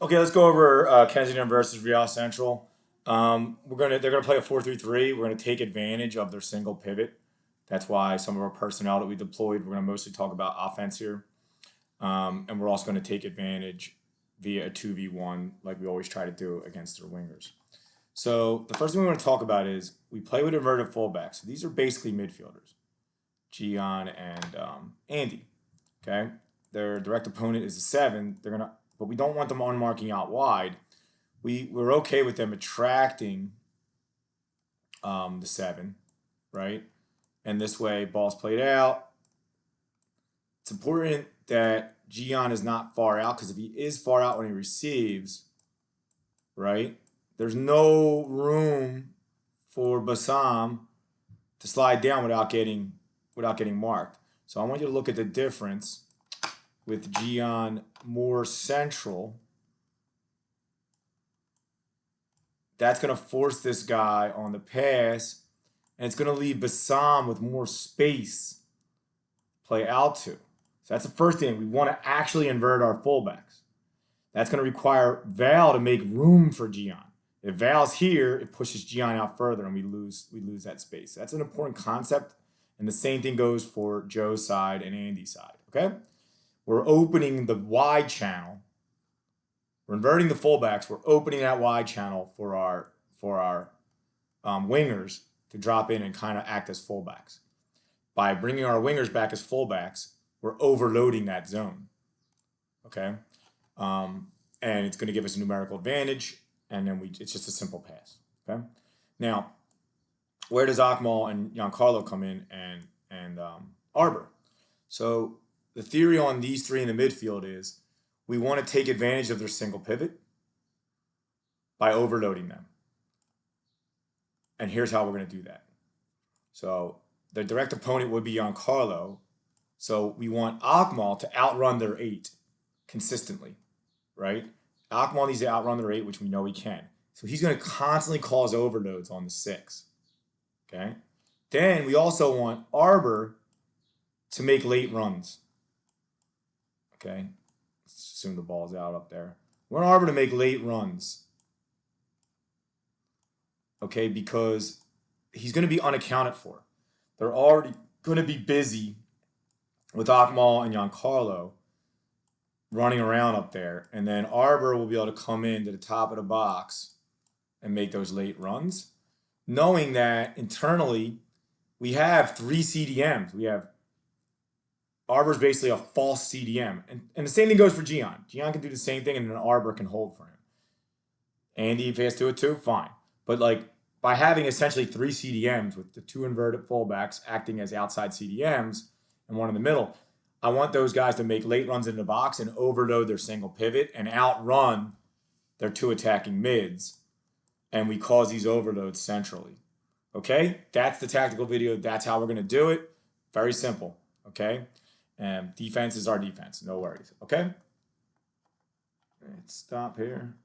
Okay, let's go over Kensington versus Real Central. They're gonna play a 4-3-3. We're gonna take advantage of their single pivot. That's why some of our personnel that we deployed, we're gonna mostly talk about offense here, and we're also gonna take advantage via a 2v1 like we always try to do against their wingers. So the first thing we want to talk about is we play with inverted fullbacks. So these are basically midfielders, Gian and Andy. Okay, their direct opponent is a seven. But we don't want them unmarking out wide. We're okay with them attracting the seven, right? And this way, ball's played out. It's important that Gian is not far out because if he is far out when he receives, right, there's no room for Bassam to slide down without getting marked. So I want you to look at the difference with Gian more central. That's going to force this guy on the pass, and it's going to leave Bassam with more space to play out to. So that's the first thing. We want to actually invert our fullbacks. That's going to require Val to make room for Gian. If Val's here, it pushes Gian out further, and we lose that space. That's an important concept, and the same thing goes for Joe's side and Andy's side. Okay, we're opening the wide channel. We're inverting the fullbacks. We're opening that wide channel for our wingers to drop in and kind of act as fullbacks. By bringing our wingers back as fullbacks, we're overloading that zone. Okay, and it's going to give us a numerical advantage, and then it's just a simple pass. Okay, now where does Akmal and Giancarlo come in and Arbor? So the theory on these three in the midfield is we want to take advantage of their single pivot by overloading them. And here's how we're going to do that. So the direct opponent would be Giancarlo. So we want Akmal to outrun their 8 consistently, right? Akmal needs to outrun their 8, which we know he can. So he's going to constantly cause overloads on the 6. Okay? Then we also want Arbor to make late runs. Okay? Let's assume the ball's out up there. We want Arbor to make late runs. Okay? Because he's going to be unaccounted for. They're already going to be busy with Akmal and Giancarlo running around up there. And then Arbor will be able to come in to the top of the box and make those late runs, knowing that internally we have 3 CDMs. We have Arbor's basically a false CDM. And the same thing goes for Gian. Gian can do the same thing and then Arbor can hold for him. Andy, if he has to do it too, fine. But like by having essentially 3 CDMs with the 2 inverted fullbacks acting as outside CDMs and one in the middle, I want those guys to make late runs in the box and overload their single pivot and outrun their 2 attacking mids. And we cause these overloads centrally. Okay? That's the tactical video. That's how we're going to do it. Very simple. Okay? And defense is our defense. No worries. Okay? Let's stop here.